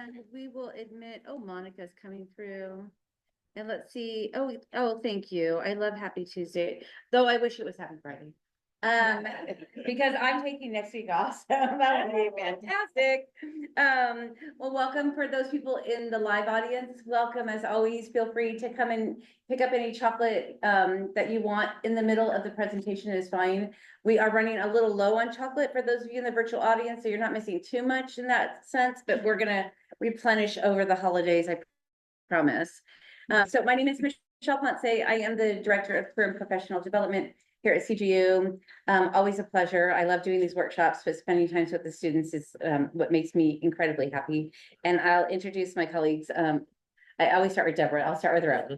And we will admit, oh, Monica's coming through. And let's see. Oh, thank you. I love Happy Tuesday, though I wish it was Happy Friday. Um, because I'm taking next week off, so that would be fantastic. Well, welcome for those people in the live audience. Welcome as always. Feel free to come and pick up any chocolate that you want in the middle of the presentation is fine. We are running a little low on chocolate for those of you in the virtual audience, so you're not missing too much in that sense, but we're gonna replenish over the holidays, I promise. So my name is Michelle Ponce. I am the Director of Career and Professional Development here at CGU. Always a pleasure. I love doing these workshops, but spending time with the students is what makes me incredibly happy. And I'll introduce my colleagues. I always start with Deborah. I'll start with Ro.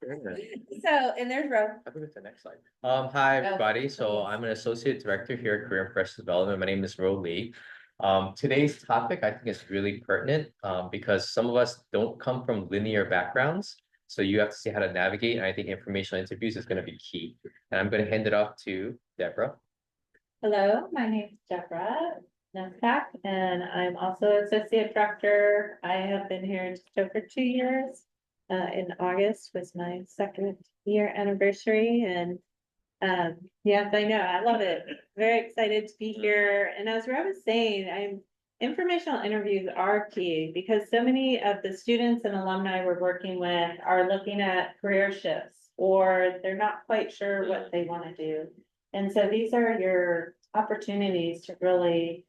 Sure. So, and there's Ro. I think it's the next slide. Hi, everybody. So I'm an associate director here at Career and Professional Development. My name is Ro Lee. Today's topic, I think, is really pertinent because some of us don't come from linear backgrounds. So you have to see how to navigate. And I think informational interviews is going to be key. And I'm going to hand it off to Deborah. Hello, my name is Deborah Nefak, and I'm also associate director. I have been here just over 2 years. In August was my second year anniversary, and yes, I know, I love it. Very excited to be here. And as Rob was saying, informational interviews are key because so many of the students and alumni we're working with are looking at career shifts, or they're not quite sure what they want to do. And so these are your opportunities to really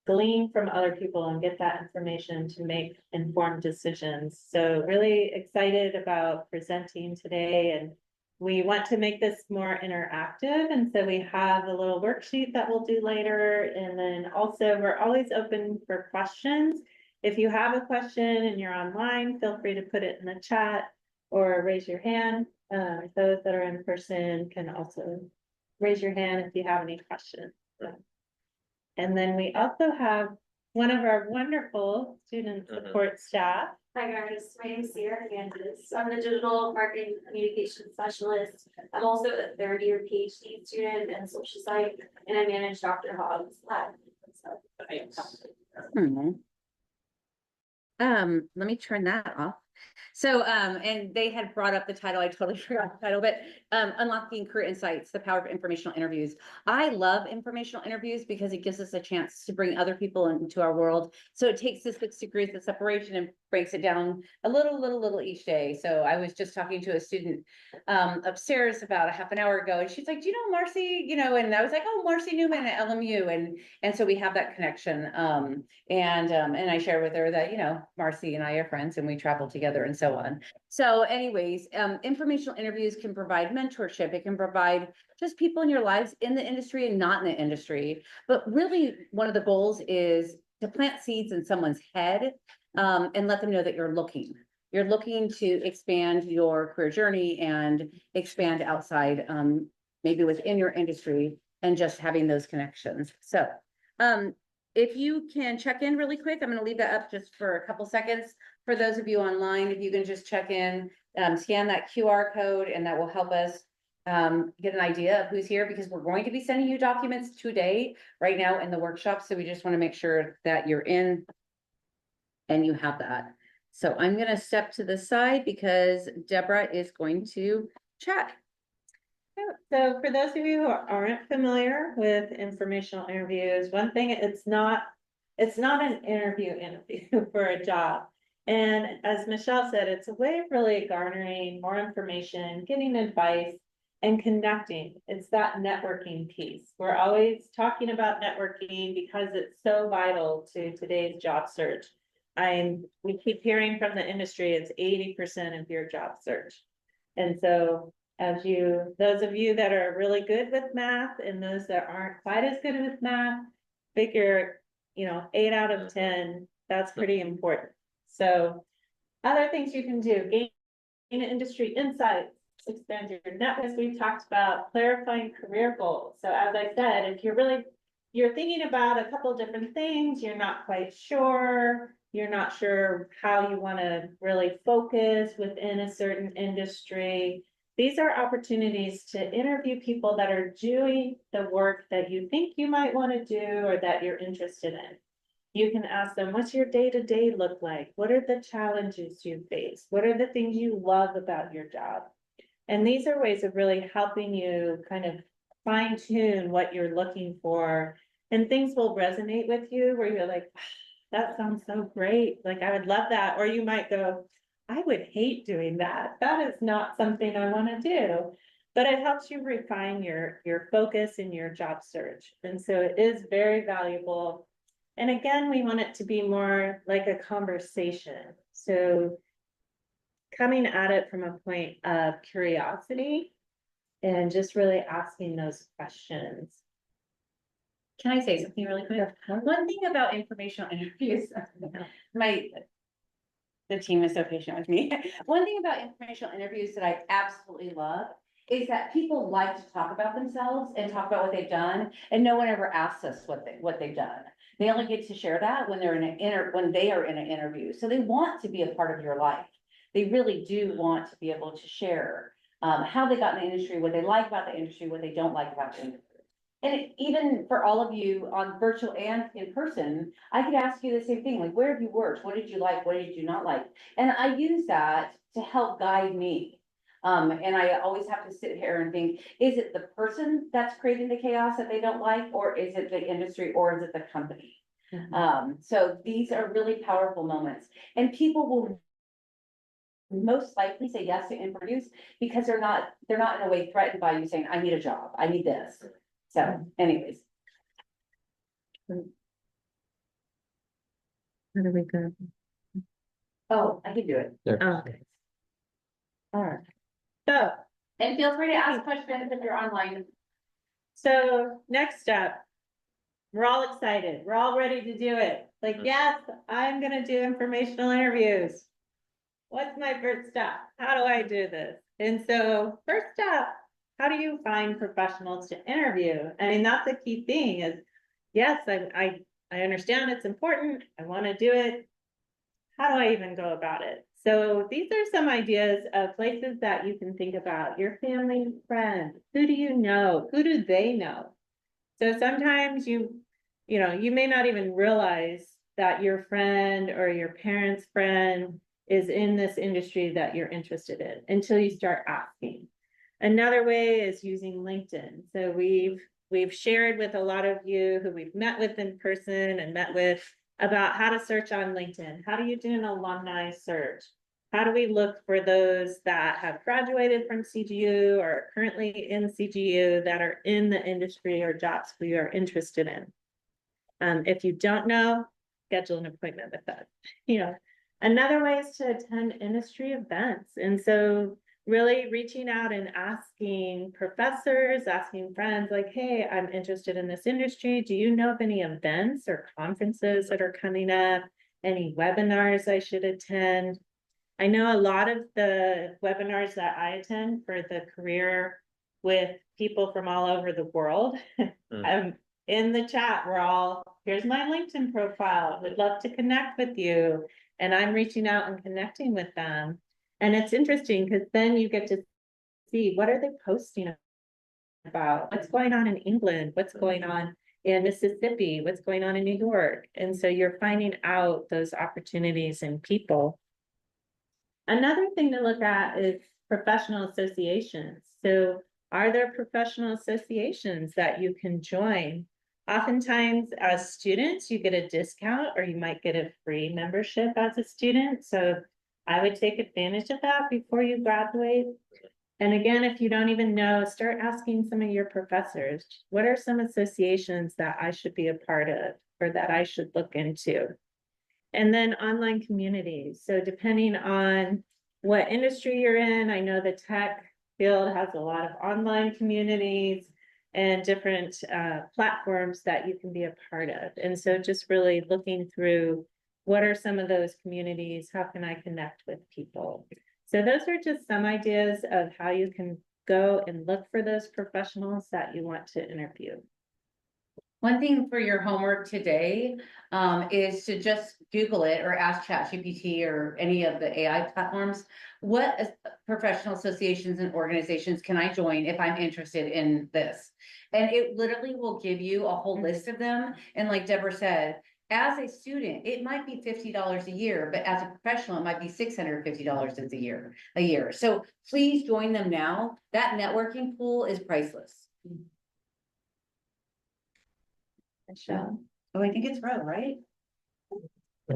glean from other people and get that information to make informed decisions. So really excited about presenting today, and we want to make this more interactive. And so we have a little worksheet that we'll do later. And then also we're always open for questions. If you have a question and you're online, feel free to put it in the chat or raise your hand. Those that are in person can also raise your hand if you have any questions. And then we also have one of our wonderful student support staff. Hi guys, my name is Sierra Hernandez. I'm the digital marketing communication specialist. I'm also a third year PhD student in social psych, and I manage Dr. Hogg's lab. Let me turn that off. So, and they had brought up the title, I totally forgot the title, but Unlocking Career Insights, the Power of Informational Interviews. I love informational interviews because it gives us a chance to bring other people into our world. So it takes the 6 degrees of separation and breaks it down a little each day. So I was just talking to a student upstairs about a half an hour ago, and she's like, do you know Marcy? You know, and I was like, oh, Marcy Newman at LMU. And so we have that connection. And I share with her that, you know, Marcy and I are friends and we travel together and so on. So anyways, informational interviews can provide mentorship. It can provide just people in your lives in the industry and not in the industry. But really one of the goals is to plant seeds in someone's head and let them know that you're looking. You're looking to expand your career journey and expand outside, maybe within your industry and just having those connections. So if you can check in really quick, I'm going to leave that up just for a couple seconds. For those of you online, if you can just check in, scan that QR code, and that will help us get an idea of who's here, because we're going to be sending you documents today, right now in the workshop. So we just want to make sure that you're in and you have that. So I'm going to step to the side because Deborah is going to chat. So for those of you who aren't familiar with informational interviews, one thing, it's not an interview for a job. And as Michelle said, it's a way of really garnering more information, getting advice, and connecting. It's that networking piece. We're always talking about networking because it's so vital to today's job search. We keep hearing from the industry, it's 80% of your job search. And so those of you that are really good with math and those that aren't quite as good with math, figure, 8 out of 10, that's pretty important. So other things you can do, gain industry insights, expand your network, as we've talked about, clarifying career goals. So as I said, if you're thinking about a couple different things, you're not quite sure, you're not sure how you want to really focus within a certain industry, these are opportunities to interview people that are doing the work that you think you might want to do or that you're interested in. You can ask them, what's your day-to-day look like? What are the challenges you face? What are the things you love about your job? And these are ways of really helping you kind of fine tune what you're looking for. And things will resonate with you where you're like, "Ah, that sounds so great. Like, I would love that." Or you might go, I would hate doing that. That is not something I want to do. But it helps you refine your focus in your job search. And so it is very valuable. And again, we want it to be more like a conversation. So coming at it from a point of curiosity and just really asking those questions. Can I say something really quick? One thing about informational interviews, the team is so patient with me. One thing about informational interviews that I absolutely love is that people like to talk about themselves and talk about what they've done, and no one ever asks us what they've done. They only get to share that when they're when they are in an interview. So they want to be a part of your life. They really do want to be able to share how they got in the industry, what they like about the industry, what they don't like about the industry. And even for all of you on virtual and in person, I could ask you the same thing, like, where have you worked? What did you like? What did you not like? And I use that to help guide me. And I always have to sit here and think, is it the person that's creating the chaos that they don't like, or is it the industry, or is it the company? So these are really powerful moments, and people will most likely say yes to interviews because they're not in a way threatened by you saying, I need a job, I need this. So anyways. Where do we go? Oh, I can do it. Oh, okay. All right. So, And feel free to ask questions if you're online. so next up, we're all excited. We're all ready to do it. Like, yes, I'm gonna do informational interviews. What's my first step? How do I do this? And so first step, how do you find professionals to interview? I mean, that's a key thing is, yes, I understand it's important. I want to do it. How do I even go about it? So these are some ideas of places that you can think about. Your family and friends. Who do you know? Who do they know? So sometimes you may not even realize that your friend or your parent's friend is in this industry that you're interested in until you start asking. Another way is using LinkedIn. So we've shared with a lot of you who we've met with in person and met with about how to search on LinkedIn. How do you do an alumni search? How do we look for those that have graduated from CGU or are currently in CGU that are in the industry or jobs we are interested in? If you don't know, schedule an appointment with us. Another way is to attend industry events. And so really reaching out and asking professors, asking friends like, hey, I'm interested in this industry. Do you know of any events or conferences that are coming up? Any webinars I should attend? I know a lot of the webinars that I attend for the career with people from all over the world. In the chat, here's my LinkedIn profile. Would love to connect with you. And I'm reaching out and connecting with them. And it's interesting because then you get to see what are they posting about? What's going on in England? What's going on in Mississippi? What's going on in New York? And so you're finding out those opportunities in people. Another thing to look at is professional associations. So are there professional associations that you can join? Oftentimes as students, you get a discount or you might get a free membership as a student. So I would take advantage of that before you graduate. And again, if you don't even know, start asking some of your professors, what are some associations that I should be a part of or that I should look into? And then online communities. So depending on what industry you're in, I know the tech field has a lot of online communities and different platforms that you can be a part of. And so just really looking through what are some of those communities, how can I connect with people? So those are just some ideas of how you can go and look for those professionals that you want to interview. One thing for your homework today is to just Google it or ask ChatGPT or any of the AI platforms. What professional associations and organizations can I join if I'm interested in this? And it literally will give you a whole list of them. And like Deborah said, as a student, it might be $50 a year, but as a professional, it might be $650 a year. So please join them now. That networking pool is priceless. Michelle, Oh, I think it's Ro, right?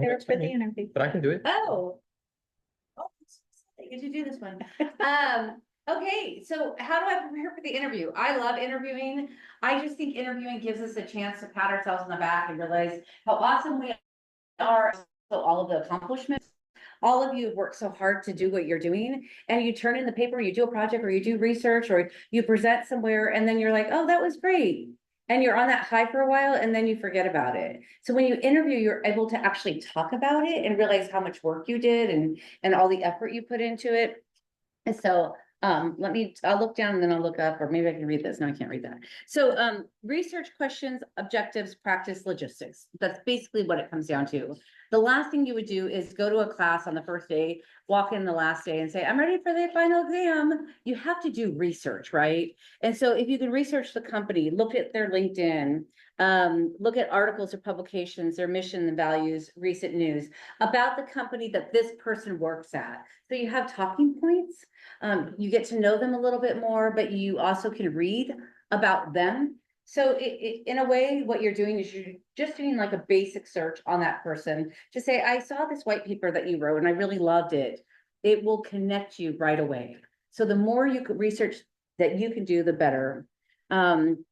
there for the interview. But I can do it. Oh. Oh, get to do this one. Okay, so how do I prepare for the interview? I love interviewing. I just think interviewing gives us a chance to pat ourselves on the back and realize how awesome we are. So all of the accomplishments, all of you have worked so hard to do what you're doing, and you turn in the paper, you do a project or you do research or you present somewhere, and then you're like, oh, that was great. And you're on that high for a while and then you forget about it. So when you interview, you're able to actually talk about it and realize how much work you did and all the effort you put into it. And so I'll look down and then I'll look up, or maybe I can read this. No, I can't read that. So research questions, objectives, practice, logistics. That's basically what it comes down to. The last thing you would do is go to a class on the first day, walk in the last day and say, I'm ready for the final exam. You have to do research, right? And so if you can research the company, look at their LinkedIn, look at articles or publications, their mission and values, recent news about the company that this person works at. So you have talking points. You get to know them a little bit more, but you also can read about them. So in a way, what you're doing is you're just doing like a basic search on that person to say, I saw this white paper that you wrote and I really loved it. It will connect you right away. So the more you could research that you can do, the better. And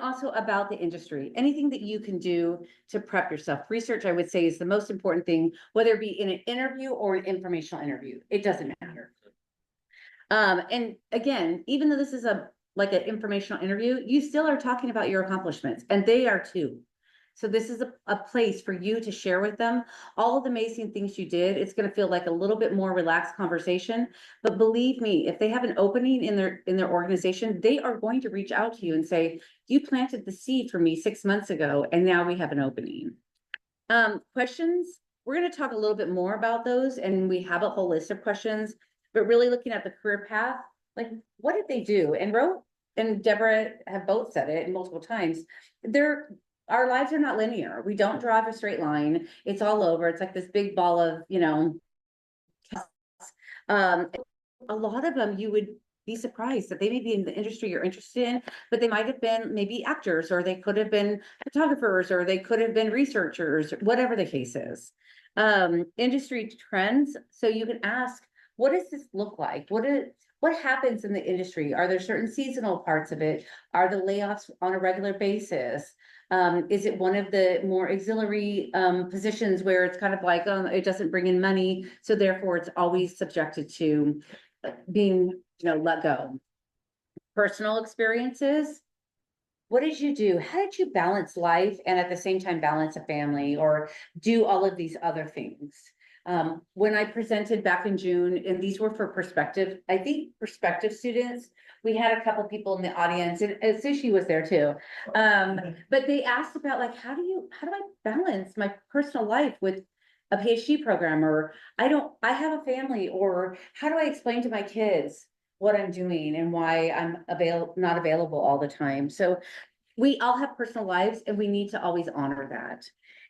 also about the industry, anything that you can do to prep yourself. Research, I would say, is the most important thing, whether it be in an interview or an informational interview. It doesn't matter. And again, even though this is like an informational interview, you still are talking about your accomplishments, and they are too. So this is a place for you to share with them all of the amazing things you did. It's going to feel like a little bit more relaxed conversation. But believe me, if they have an opening in their organization, they are going to reach out to you and say, you planted the seed for me 6 months ago, and now we have an opening. Questions, we're going to talk a little bit more about those, and we have a whole list of questions, but really looking at the career path, like what did they do? And Ro and Deborah have both said it multiple times. Our lives are not linear. We don't drive a straight line. It's all over. It's like this big ball of, a lot of them you would be surprised that they may be in the industry you're interested in, but they might have been maybe actors, or they could have been photographers, or they could have been researchers, whatever the case is. Industry trends. So you can ask, what does this look like? What happens in the industry? Are there certain seasonal parts of it? Are the layoffs on a regular basis? Is it one of the more auxiliary positions where it's kind of like, it doesn't bring in money, so therefore it's always subjected to being, let go? Personal experiences. What did you do? How did you balance life and at the same time balance a family or do all of these other things? When I presented back in June, and these were for prospective students, we had a couple people in the audience, and Sushi was there too. But they asked about like, how do I balance my personal life with a PhD program, or I have a family, or how do I explain to my kids what I'm doing and why I'm not available all the time? So we all have personal lives and we need to always honor that.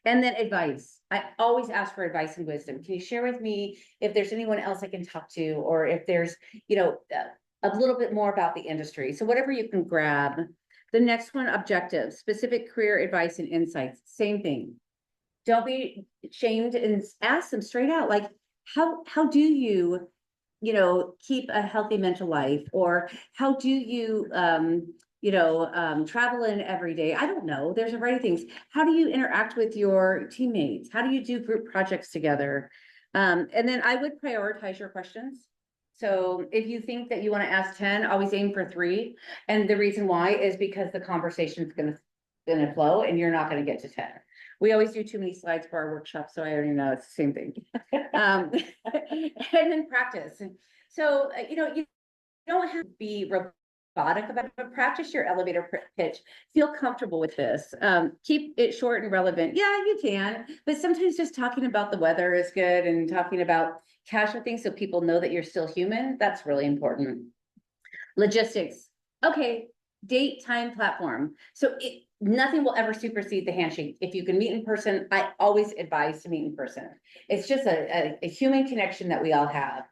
And then advice. I always ask for advice and wisdom. Can you share with me if there's anyone else I can talk to, or if there's, a little bit more about the industry? So whatever you can grab. The next one, objectives, specific career advice and insights. Same thing. Don't be ashamed and ask them straight out, like, how do you, keep a healthy mental life? Or how do you, travel in every day? I don't know. There's a variety of things. How do you interact with your teammates? How do you do group projects together? And then I would prioritize your questions. So if you think that you want to ask 10, always aim for 3. And the reason why is because the conversation is going to flow and you're not going to get to 10. We always do too many slides for our workshop, so I already know it's the same thing. And then practice. So, you don't have to be robotic about it, but practice your elevator pitch. Feel comfortable with this. Keep it short and relevant. Yeah, you can, but sometimes just talking about the weather is good, and talking about casual things so people know that you're still human. That's really important. Logistics. Okay, date, time, platform. So nothing will ever supersede the handshake. If you can meet in person, I always advise to meet in person. It's just a human connection that we all have.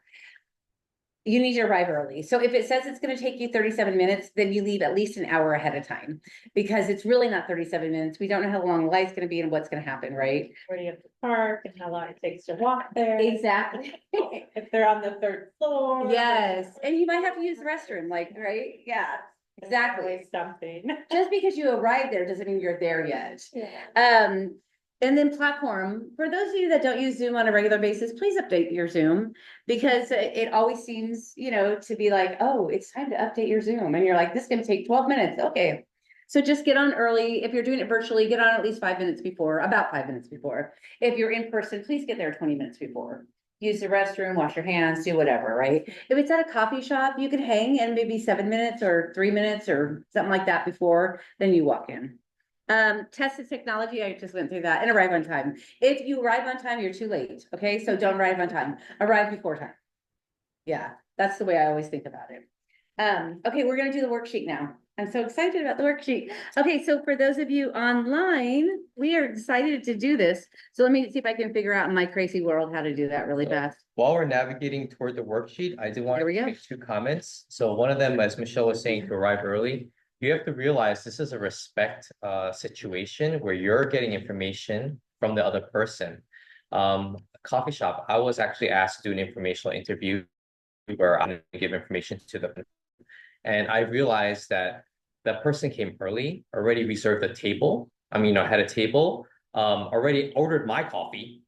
You need to arrive early. So if it says it's going to take you 37 minutes, then you leave at least an hour ahead of time because it's really not 37 minutes. We don't know how long the light's going to be and what's going to happen, right? Where do you have to park and how long it takes to walk there? Exactly. If they're on the third floor. Yes. And you might have to use the restroom, like, right? Yeah, exactly. Always something. Just because you arrived there doesn't mean you're there yet. Yeah. And then platform, for those of you that don't use Zoom on a regular basis, please update your Zoom because it always seems, to be like, oh, it's time to update your Zoom. And you're like, this is gonna take 12 minutes. Okay. So just get on early. If you're doing it virtually, get on at least 5 minutes before, about 5 minutes before. If you're in person, please get there 20 minutes before. Use the restroom, wash your hands, do whatever, right? If it's at a coffee shop, you can hang and maybe 7 minutes or 3 minutes or something like that before, then you walk in. Tested technology, I just went through that, and arrive on time. If you arrive on time, you're too late, okay? So don't arrive on time, arrive before time. Yeah, that's the way I always think about it. Okay, we're gonna do the worksheet now. I'm so excited about the worksheet. Okay, so for those of you online, we are excited to do this. So let me see if I can figure out in my crazy world how to do that really fast. While we're navigating toward the worksheet, I do want Here we to go. make two comments. So one of them, as Michelle was saying, to arrive early. You have to realize this is a respect situation where you're getting information from the other person. A coffee shop, I was actually asked to do an informational interview where I'm going to give information to them. And I realized that that person came early, already reserved a table. I mean, I had a table, already ordered my coffee,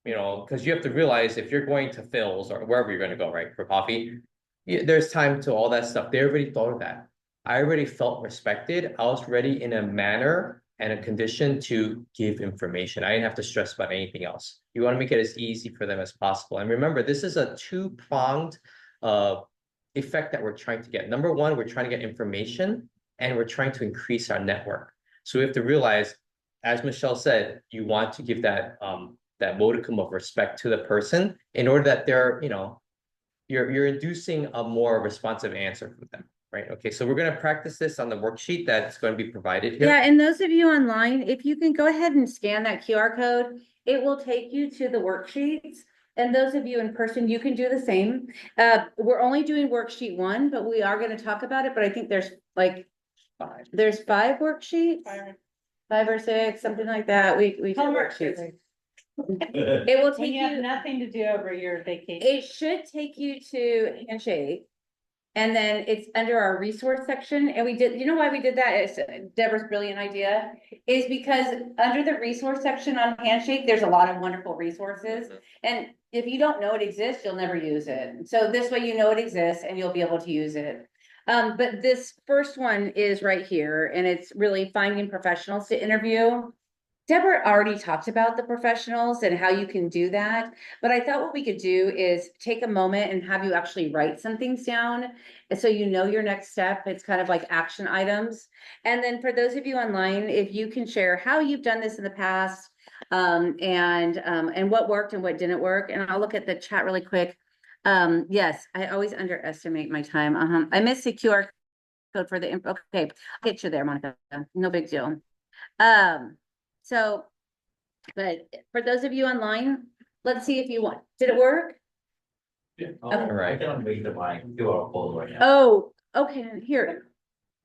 because you have to realize if you're going to Phil's or wherever you're going to go, right, for coffee, there's time to all that stuff. They already thought of that. I already felt respected. I was ready in a manner and a condition to give information. I didn't have to stress about anything else. You want to make it as easy for them as possible. And remember, this is a two-pronged effect that we're trying to get. Number one, we're trying to get information and we're trying to increase our network. So we have to realize, as Michelle said, you want to give that that modicum of respect to the person in order that they're, you're inducing a more responsive answer from them. Right. Okay. So we're going to practice this on the worksheet that's going to be provided here. Yeah, and those of you online, if you can go ahead and scan that QR code, it will take you to the worksheets. And those of you in person, you can do the same. We're only doing worksheet 1, but we are going to talk about it. But I think there's there's 5 worksheets, 5 or 6, something like that. We do worksheets. It will When take you have you, nothing to do over your vacation. it should take you to Handshake. And then it's under our resource section. And we did, you know why we did that? It's Deborah's brilliant idea is because under the resource section on Handshake, there's a lot of wonderful resources. And if you don't know it exists, you'll never use it. So this way, you know it exists and you'll be able to use it. But this first one is right here and it's really finding professionals to interview. Deborah already talked about the professionals and how you can do that, but I thought what we could do is take a moment and have you actually write some things down. And so you know your next step, it's kind of like action items. And then for those of you online, if you can share how you've done this in the past, and what worked and what didn't work. And I'll look at the chat really quick. Yes, I always underestimate my time. I missed the QR code for the info. Okay, I'll get you there, Monica. No big deal. So, but for those of you online, let's see if you want. Did it work? Yeah. Okay. All right. I cannot make the mic QR code right now. Oh, okay, here.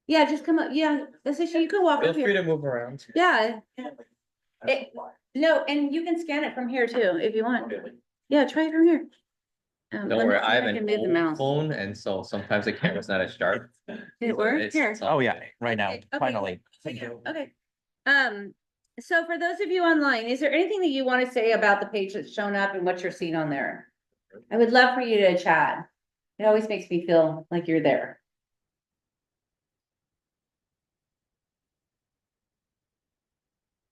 Yeah, just come up. Yeah, this issue, you can walk Feel up free here. to move around. Yeah, That's why. no, and you can scan it from here too, if you want. Okay. Yeah, try it from here. Don't let me worry, see if I have can an move the old mouse. phone, and so sometimes the camera's not as sharp. Did it work? It's- Here. it's all Oh, yeah, okay. right now, Okay, finally. Thank you. Okay. So for those of you online, is there anything that you want to say about the page that's shown up and what you're seeing on there? I would love for you to chat. It always makes me feel like you're there.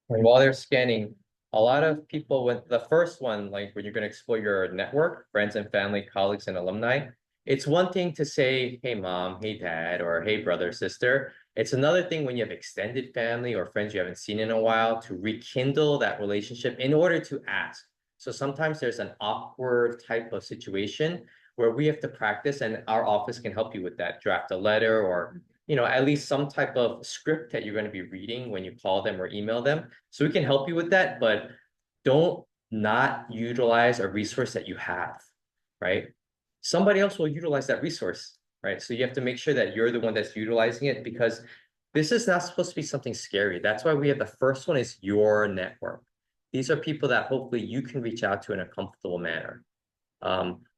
And while they're scanning, a lot of people went, the first one, like when you're going to explore your network, friends and family, colleagues and alumni, it's one thing to say, hey mom, hey dad, or hey brother, sister. It's another thing when you have extended family or friends you haven't seen in a while to rekindle that relationship in order to ask. So sometimes there's an awkward type of situation where we have to practice and our office can help you with that. Draft a letter or at least some type of script that you're going to be reading when you call them or email them. So we can help you with that, but don't not utilize a resource that you have, right? Somebody else will utilize that resource, right? So you have to make sure that you're the one that's utilizing it, because this is not supposed to be something scary. That's why we have the first one is your network. These are people that hopefully you can reach out to in a comfortable manner.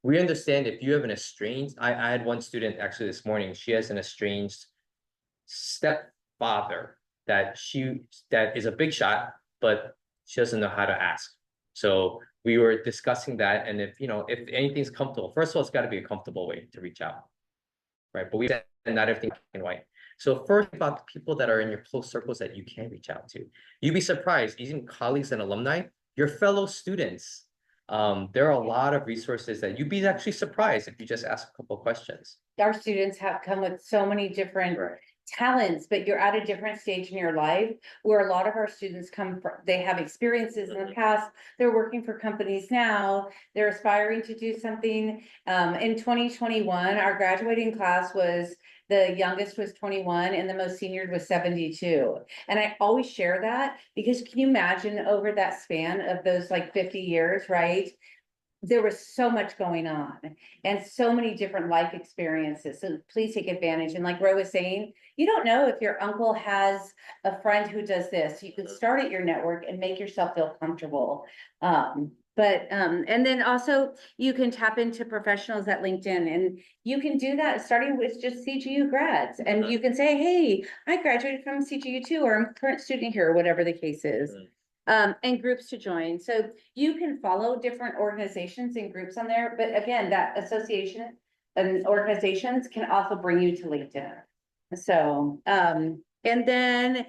We understand if you have an estranged, I had one student actually this morning, she has an estranged stepfather that is a big shot, but she doesn't know how to ask. So we were discussing that, and if anything's comfortable, first of all, it's got to be a comfortable way to reach out, right? But we said not everything black and white. So first, about the people that are in your close circles that you can reach out to. You'd be surprised, even colleagues and alumni, your fellow students. There are a lot of resources that you'd be actually surprised if you just ask a couple of questions. Our students have come with so many different talents, but you're at a different stage in your life where a lot of our students come from, they have experiences in the past, they're working for companies now, they're aspiring to do something. In 2021, our graduating class was, the youngest was 21 and the most senior was 72. And I always share that because can you imagine over that span of those like 50 years, right? There was so much going on and so many different life experiences. So please take advantage. And like Ro was saying, you don't know if your uncle has a friend who does this. You can start at your network and make yourself feel comfortable. And then also you can tap into professionals at LinkedIn, and you can do that starting with just CGU grads. And you can say, hey, I graduated from CGU too, or I'm a current student here, or whatever the case is. And groups to join. So you can follow different organizations and groups on there, but again, that association and organizations can also bring you to LinkedIn. So, and then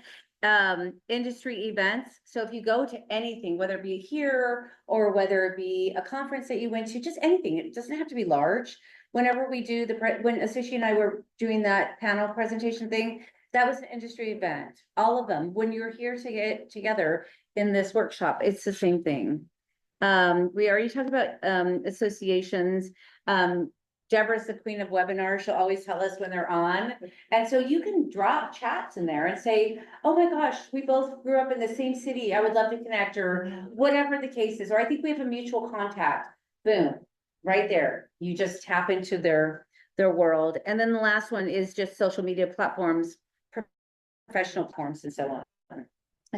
industry events. So if you go to anything, whether it be here or whether it be a conference that you went to, just anything, it doesn't have to be large. Whenever we do when Associate and I were doing that panel presentation thing, that was an industry event, all of them. When you're here to get together in this workshop, it's the same thing. We already talked about associations. Deborah's the queen of webinars. She'll always tell us when they're on. And so you can drop chats in there and say, oh my gosh, we both grew up in the same city. I would love to connect, or whatever the case is. Or I think we have a mutual contact. Boom, right there. You just tap into their world. And then the last one is just social media platforms, professional forums, and so on.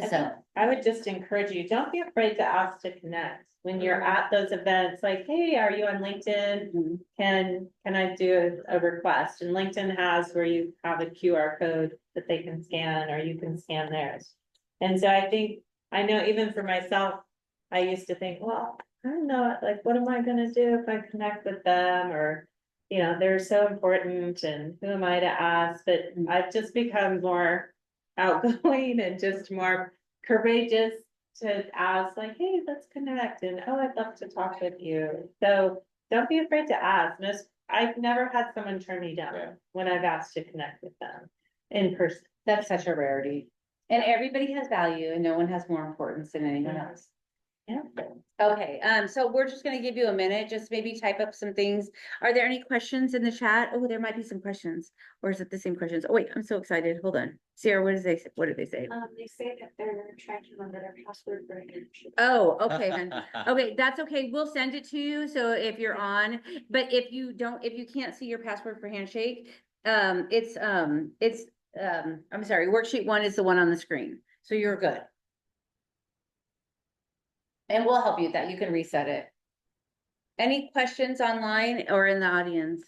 So I would just encourage you, don't be afraid to ask to connect when you're at those events, like, hey, are you on LinkedIn? Can I do a request? And LinkedIn has where you have a QR code that they can scan, or you can scan theirs. And so I know even for myself, I used to think, well, I don't know, like, what am I gonna do if I connect with them? Or, they're so important and who am I to ask? But I've just become more outgoing and just more courageous to ask, like, hey, let's connect, and oh, I'd love to talk with you. So don't be afraid to ask. I've never had someone turn me down when I've asked to connect with them in person. that's such a rarity. And everybody has value and no one has more importance than anyone else. Yeah. Okay, so we're just gonna give you a minute, just maybe type up some things. Are there any questions in the chat? Oh, there might be some questions. Or is it the same questions? Oh wait, I'm so excited. Hold on. Sierra, what did they say? They say that they're trying to remember their password for internship. Oh, okay, then. Okay, that's okay. We'll send it to you. So if you're on, but if you can't see your password for handshake, I'm sorry, worksheet 1 is the one on the screen. So you're good. And we'll help you with that. You can reset it. Any questions online or in the audience?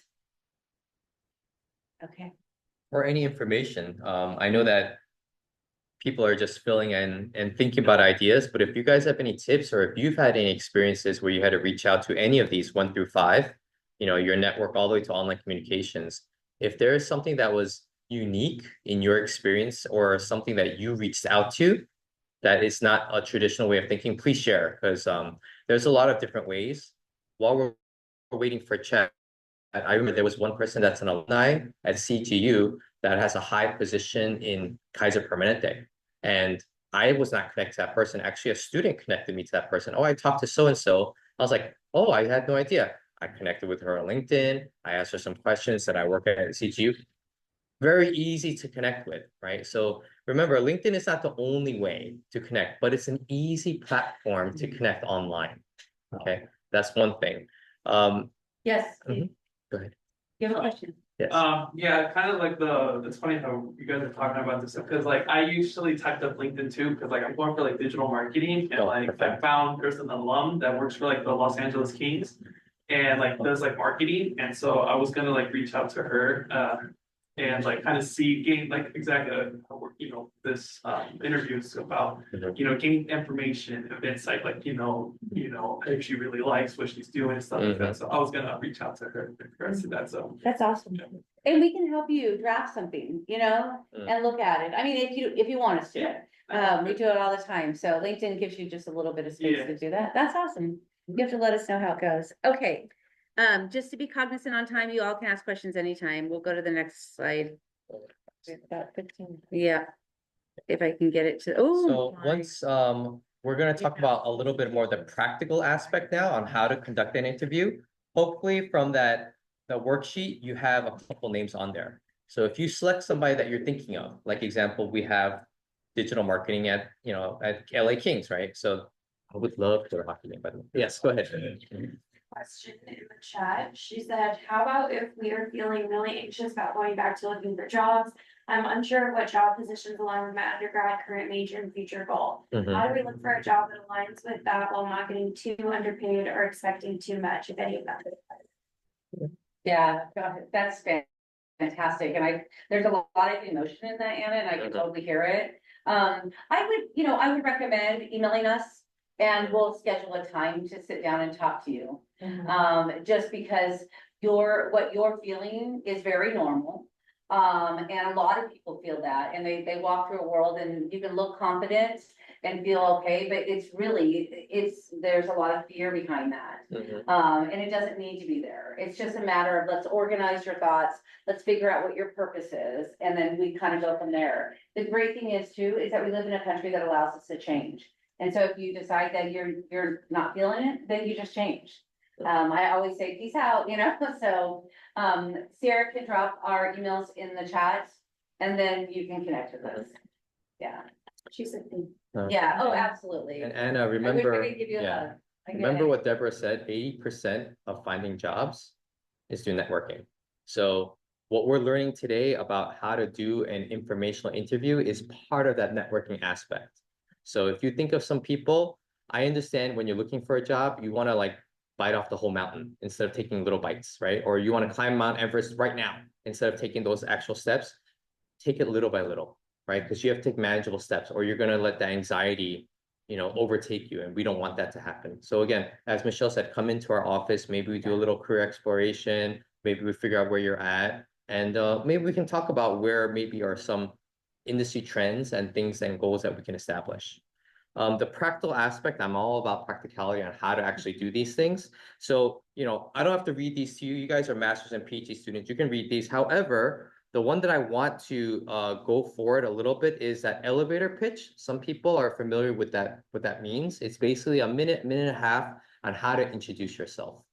Okay. Or any information. I know that people are just filling in and thinking about ideas, but if you guys have any tips, or if you've had any experiences where you had to reach out to any of these 1 through 5, your network all the way to online communications, if there is something that was unique in your experience or something that you reached out to that is not a traditional way of thinking, please share, because there's a lot of different ways. While we're waiting for chat, I remember there was one person that's an alumni at CGU that has a high position in Kaiser Permanente. And I was not connected to that person. Actually, a student connected me to that person. Oh, I talked to so-and-so. I was like, oh, I had no idea. I connected with her on LinkedIn. I asked her some questions that I work at CGU. very easy to connect with, right? So remember, LinkedIn is not the only way to connect, but it's an easy platform to connect online. Okay, that's one thing. Yes, Mhm. Go ahead. you have a question? Yes. Yeah, kind of like it's funny how you guys are talking about this, because like I usually typed up LinkedIn too, because like I'm going for like digital marketing, and Oh, like I perfect. found there's an alum that works for like the Los Angeles Kings and like does like marketing, and so I was gonna like reach out to her, and like kind of gain like exactly this interview is about, Mhm. gain information of insight, like if she really likes what she's doing and stuff like that. So I was gonna reach out to her in regards to that. So That's awesome. And we can help you draft something, Mm. and look at it. I mean, if you want us to. Yeah. We do it all the time. So LinkedIn gives you just a little bit of space Yeah. to do that. That's awesome. You have to let us know how it goes. Okay. Just to be cognizant on time, you all can ask questions anytime. We'll go to the next slide. About 15. Yeah. If I can get it to, oh. So once we're gonna talk about a little bit more the practical aspect now on how to conduct an interview. Hopefully from the worksheet, you have a couple names on there. So if you select somebody that you're thinking of, like example, we have digital marketing at LA Kings, right? So I would love to hockey name, but yes, go ahead. Question in the chat. She said, how about if we are feeling really anxious about going back to looking for jobs? I'm unsure of what job positions align with my undergrad, current major, and future goal. Mhm. How do we look for a job that aligns with that while not getting too underpaid or expecting too much, if any of that? Yeah, that's fantastic. And there's a lot of emotion in that, Anna, and I can totally hear it. I would recommend emailing us and we'll schedule a time to sit down and talk to you. Just because what you're feeling is very normal. And a lot of people feel that, and they walk through a world and you can look confident and feel okay, but there's a lot of fear behind that. Mhm. And it doesn't need to be there. It's just a matter of let's organize your thoughts, let's figure out what your purpose is, and then we kind of go from there. The great thing is too, is that we live in a country that allows us to change. And so if you decide that you're not feeling it, then you just change. I always say, peace out, so, Sarah can drop our emails in the chat and then you can connect with us. Yeah, She said, yeah, oh, absolutely. And Anna, I wish I remember, could give you a yeah, hug. I get remember it. what Deborah said, 80% of finding jobs is through networking. So what we're learning today about how to do an informational interview is part of that networking aspect. So if you think of some people, I understand when you're looking for a job, you want to like bite off the whole mountain instead of taking little bites, right? Or you want to climb Mount Everest right now instead of taking those actual steps. Take it little by little, right? Because you have to take manageable steps, or you're going to let the anxiety overtake you, and we don't want that to happen. So again, as Michelle said, come into our office, maybe we do a little career exploration, maybe we figure out where you're at, and maybe we can talk about where maybe are some industry trends and things and goals that we can establish. The practical aspect, I'm all about practicality on how to actually do these things. So, I don't have to read these to you. You guys are masters and PhD students. You can read these. However, the one that I want to go forward a little bit is that elevator pitch. Some people are familiar with that, what that means. It's basically a minute and a half on how to introduce yourself.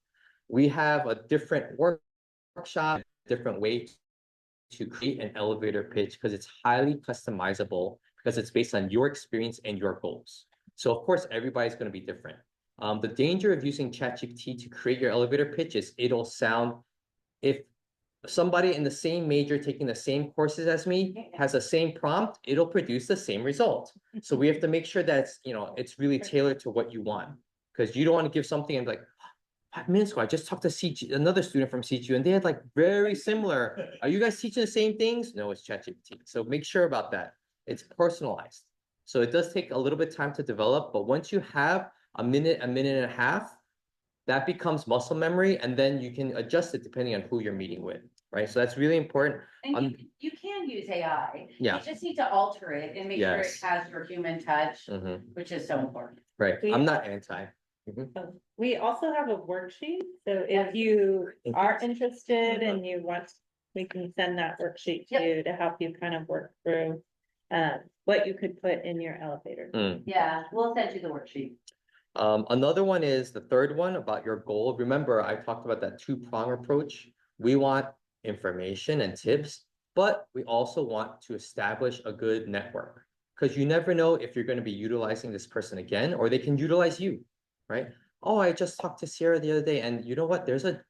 We have a different workshop, different way to create an elevator pitch because it's highly customizable because it's based on your experience and your goals. So of course, everybody's going to be different. The danger of using ChatGPT to create your elevator pitch is it'll sound, if somebody in the same major taking the same courses as me has the same prompt, it'll produce the same result. So we have to make sure that it's really tailored to what you want, because you don't want to give something and be like, 5 minutes ago, I just talked to another student from CGU, and they had like very similar. Are you guys teaching the same things? No, it's ChatGPT. So make sure about that. It's personalized. So it does take a little bit of time to develop, but once you have a minute and a half, that becomes muscle memory, and then you can adjust it depending on who you're meeting with, right? So that's really important. And you can use AI. Yeah. You just need to alter it and make sure it Yes. has your human touch, Mhm. which is so important. Right. I'm not anti. We also have a worksheet, so if you are interested and you want, we can send that worksheet to you to help you kind of work through what you could put in your elevator. Yeah, we'll send you the worksheet. Another one is the third one about your goal. Remember, I talked about that two-prong approach. We want information and tips, but we also want to establish a good network because you never know if you're going to be utilizing this person again or they can utilize you, right? Oh, I just talked to Sierra the other day, and you know what? There's a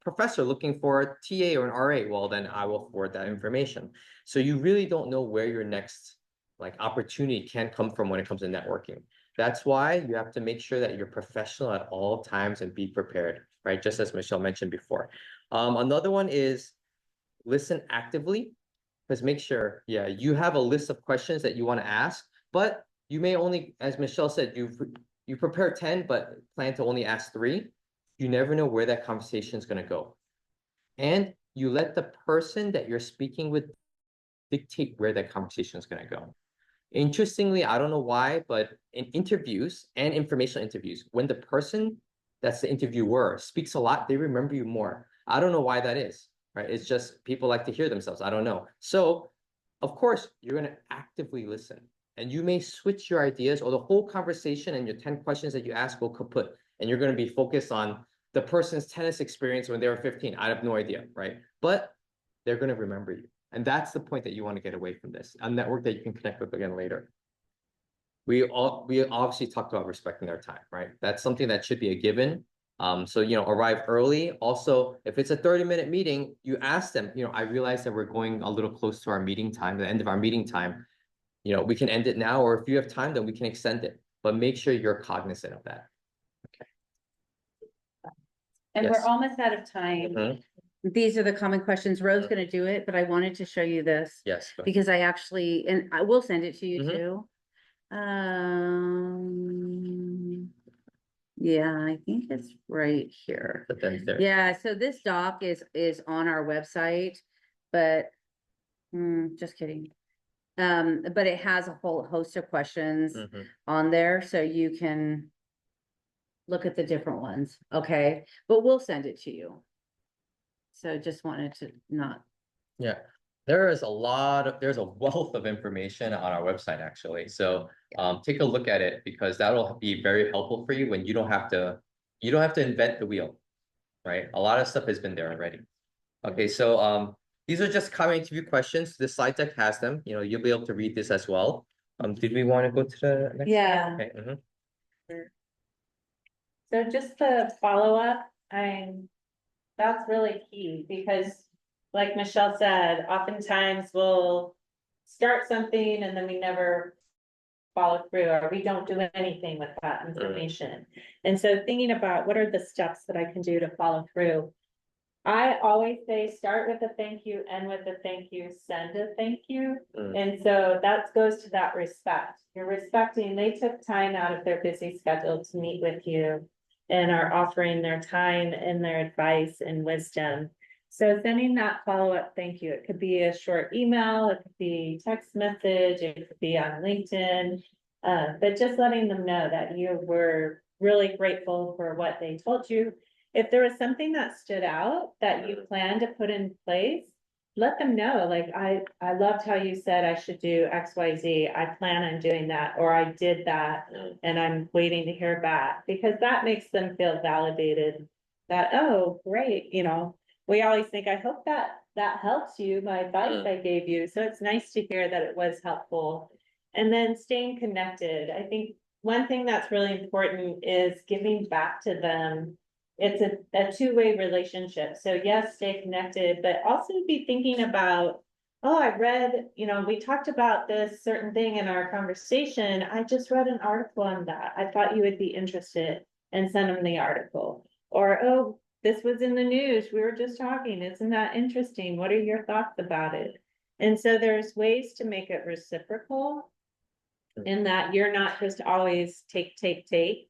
professor looking for a TA or an RA. Well, then I will forward that information. So you really don't know where your next like opportunity can come from when it comes to networking. That's why you have to make sure that you're professional at all times and be prepared, right? Just as Michelle mentioned before. Another one is listen actively, because make sure, yeah, you have a list of questions that you want to ask, but you may only, as Michelle said, you prepare 10, but plan to only ask 3. You never know where that conversation is going to go. And you let the person that you're speaking with dictate where that conversation is going to go. Interestingly, I don't know why, but in interviews and informational interviews, when the person that's the interviewer speaks a lot, they remember you more. I don't know why that is, right? It's just people like to hear themselves. I don't know. So, of course, you're going to actively listen, and you may switch your ideas, or the whole conversation and your 10 questions that you ask will kaput, and you're going to be focused on the person's tennis experience when they were 15. I have no idea, right? But they're going to remember you. And that's the point that you want to get away from this, a network that you can connect with again later. We obviously talked about respecting their time, right? That's something that should be a given. So, arrive early. Also, if it's a 30-minute meeting, you ask them, I realize that we're going a little close to our meeting time, the end of our meeting time. We can end it now, or if you have time, then we can extend it. But make sure you're cognizant of that. Okay. And Yes. we're almost out of time. Mhm. These are the common questions. Ro's gonna do it, but I wanted to show you this Yes. Go ahead. because I actually, and I will send it to you Mhm. too. Yeah, I think it's right here. But then there. Yeah, so this doc is on our website, but just kidding. But it has a whole host of questions Mhm. on there, so you can look at the different ones, okay? But we'll send it to you. So just wanted to not. Yeah, there's a wealth of information on our website actually. So take a look at it because that'll be very helpful for you when you don't have to invent the wheel, right? A lot of stuff has been there already. Okay, so these are just common interview questions. The slide deck has them. You'll be able to read this as well. Did we want to go to the next? Yeah. Okay. Mhm. So just to follow up, that's really key because like Michelle said, oftentimes we'll start something and then we never follow through or we don't do anything with that information. And so thinking about what are the steps that I can do to follow through. I always say start with a thank you, end with a thank you, send a thank you. And so that goes to that respect. You're respecting, they took time out of their busy schedule to meet with you and are offering their time and their advice and wisdom. So sending that follow-up thank you. It could be a short email, it could be text message, it could be on LinkedIn. But just letting them know that you were really grateful for what they told you. If there was something that stood out that you plan to put in place, let them know, like, I loved how you said I should do XYZ. I plan on doing that, or I did that and I'm waiting to hear back, because that makes them feel validated that, oh, great, we always think, I hope that helps you, my advice I gave you. So it's nice to hear that it was helpful. And then staying connected. I think one thing that's really important is giving back to them. It's a two-way relationship. So yes, stay connected, but also be thinking about, oh, I read, we talked about this certain thing in our conversation. I just read an article on that. I thought you would be interested, and send them the article. Or, oh, this was in the news. We were just talking. Isn't that interesting? What are your thoughts about it? And so there's ways to make it reciprocal, in that you're not just always take,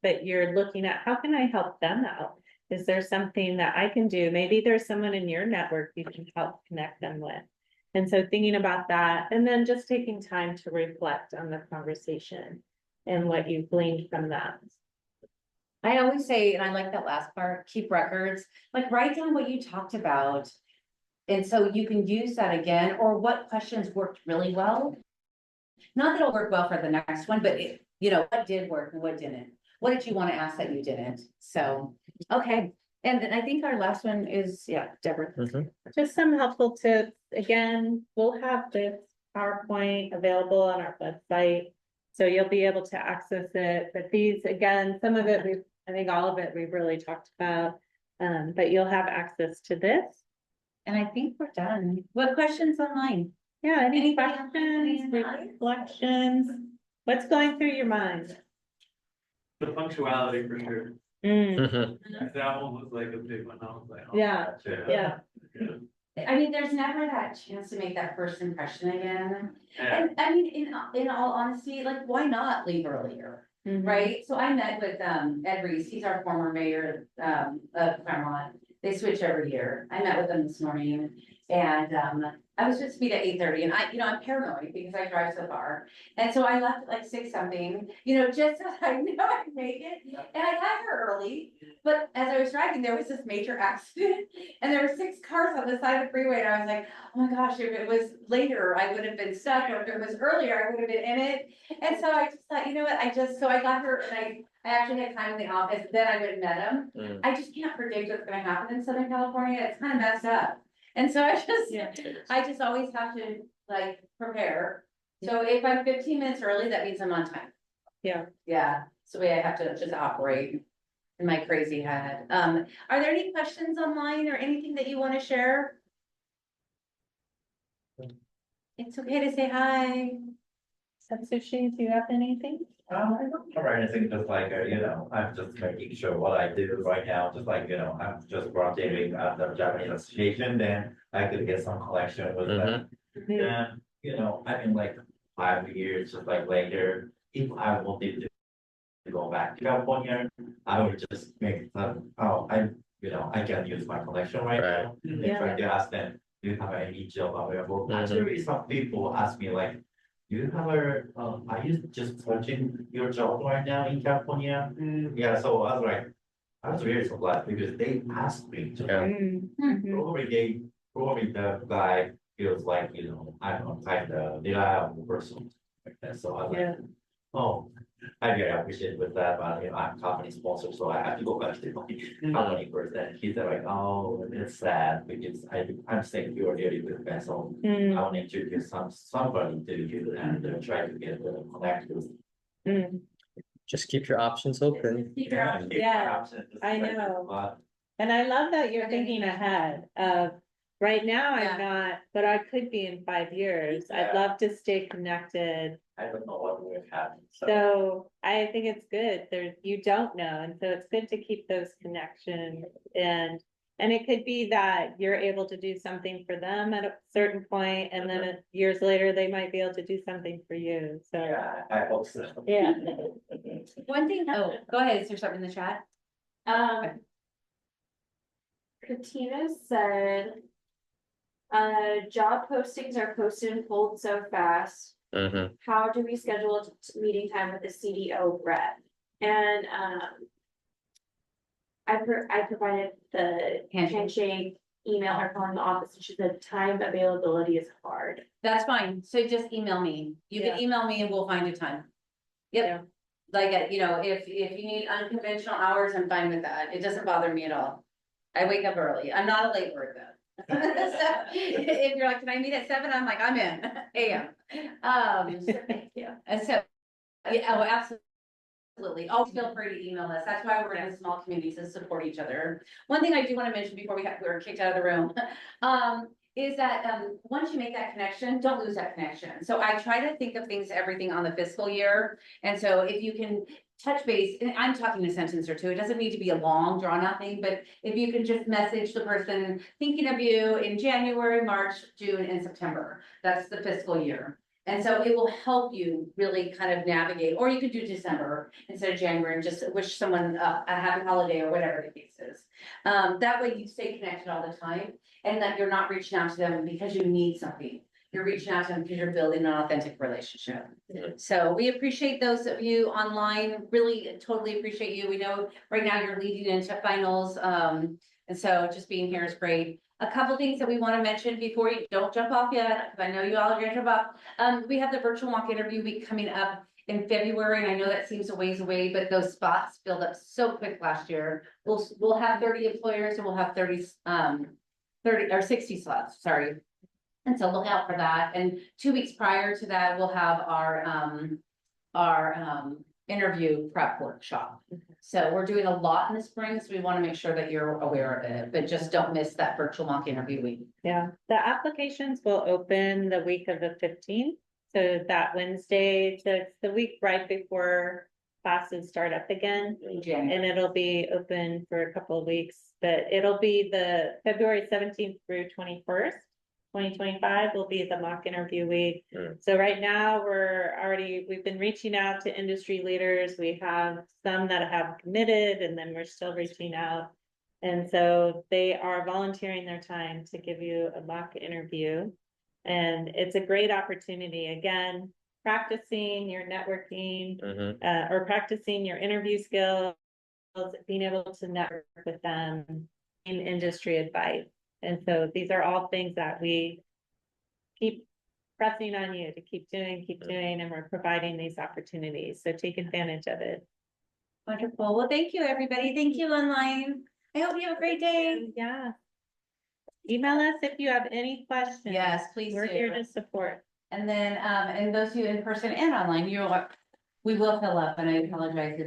but you're looking at how can I help them out? Is there something that I can do? Maybe there's someone in your network you can help connect them with. And so thinking about that, and then just taking time to reflect on the conversation and what you've gleaned from that. I always say, and I like that last part, keep records, like write down what you talked about. And so you can use that again, or what questions worked really well. Not that it'll work well for the next one, but what did work and what didn't? What did you want to ask that you didn't? So, okay, And then I think our last one is, yeah, Deborah. Just some helpful tips. Again, we'll have this PowerPoint available on our website. So you'll be able to access it, but these, again, some of it, I think all of it we've really talked about. But you'll have access to this. And I think we're done. What questions online? Yeah, any Anything questions, else? reflections? What's going through your mind? The punctuality for sure. Mm, That one was like a big one. I was like, oh, yeah, yeah. I mean, there's never that chance to make that first impression again. Yeah. And I mean, in all honesty, like, why not leave earlier? Mhm. Right? So I met with, Ed Reese, he's our former mayor, of Claremont. They switch every year. I met with them this morning and, I was supposed to meet at 8:30 and I'm paranoid because I drive so far. And so I left at like 6 something, just so I know I'd make it. And I got here early, but as I was driving, there was this major accident and there were 6 cars on the side of the freeway. And I was like, oh my gosh, if it was later, I would have been stuck, or if it was earlier, I would have been in it. And so I just thought, you know what, so I got her and I actually had time in the office, then I would have met him. Mm. I just can't predict what's gonna happen in Southern California. It's kind of messed up. And so I just always have to like prepare. So if I'm 15 minutes early, that means I'm on time. Yeah. Yeah, so the way I have to just operate in my crazy head. Are there any questions online or anything that you want to share? It's okay to say hi. Satsushi, do you have anything? I don't cover anything, just like, I'm just making sure what I do right now, just like, I'm just volunteering at the Japanese association, then I could get some collection with them. And, I mean, like 5 years, just like later, if I wanted to go back to California, I would just make some, I can use my collection right now. And try to ask them, do you have any job available? Actually, some people ask me like, do you have are you just searching your job right now in California? Yeah, so I was very surprised because they asked me to. Yeah. Probably the guy feels like, I don't know, kind of reliable person. Like that. So I was Yeah. like, oh, I really appreciate with that, but I'm company sponsor, so I have to go back to my company first. And he said like, oh, it's sad because I'm saying you're really good friend, so I want to introduce somebody to you and try to get connect with. Just keep your options open. Yeah, I know. And I love that you're thinking ahead of, right now Yeah. I'm not, but I could be in 5 years. I'd Yeah. love to stay connected. I don't know what will happen. So I think it's good. You don't know, and so it's good to keep those connections and it could be that you're able to do something for them at a certain point, and then years later, they might be able to do something for you. So, Yeah, I hope so. yeah. One thing, go ahead, is there something in the chat? Katina said, job postings are posted and pulled so fast. How do we schedule a meeting time with the CDO rep? And, I provided the handshake email her calling the office, and she said time availability is hard. That's fine. So just email me. You can email me and we'll find a time. Yep. Yeah. Like, if you need unconventional hours, I'm fine with that. It doesn't bother me at all. I wake up early. I'm not a late bird though. So if you're like, can I meet at 7? I'm like, I'm in AM. Thank you. And so, yeah, oh, absolutely. Always feel free to email us. That's why we're in a small community to support each other. One thing I do want to mention before we were kicked out of the room, is that once you make that connection, don't lose that connection. So I try to think of everything on the fiscal year. And so if you can touch base, and I'm talking a sentence or two, it doesn't need to be a long drawn out thing, but if you can just message the person thinking of you in January, March, June, and September, that's the fiscal year. And so it will help you really kind of navigate, or you could do December instead of January and just wish someone a happy holiday or whatever the case is. That way you stay connected all the time and that you're not reaching out to them because you need something. You're reaching out to them because you're building an authentic relationship. So we appreciate those of you online, really totally appreciate you. We know right now you're leading into finals. And so just being here is great. A couple things that we want to mention before you don't jump off yet, because I know you all are going to jump off. We have the virtual mock interview week coming up in February, and I know that seems a ways away, but those spots filled up so quick last year. We'll have 30 employers and we'll have 30 or 60 slots, sorry. And so look out for that. And 2 weeks prior to that, we'll have our interview prep workshop. So we're doing a lot in the spring, so we want to make sure that you're aware of it, but just don't miss that virtual mock interview week. Yeah, the applications will open the week of the 15th. So that Wednesday, so it's the week right before classes start up again. In January. And it'll be open for a couple of weeks, but it'll be the February 17th through 21st. 2025 will be the mock interview week. So right now we've been reaching out to industry leaders. We have some that have committed and then we're still reaching out. And so they are volunteering their time to give you a mock interview. And it's a great opportunity, again, practicing your networking, or practicing your interview skills, being able to network with them in industry advice. And so these are all things that we keep pressing on you to keep doing, and we're providing these opportunities. So take advantage of it. Wonderful. Well, thank you, everybody. Thank you online. I hope you have a great day. Yeah. Email us if you have any questions. Yes, please We're do. here to support. And then, and those of you in person and online, we will fill up, and I apologize if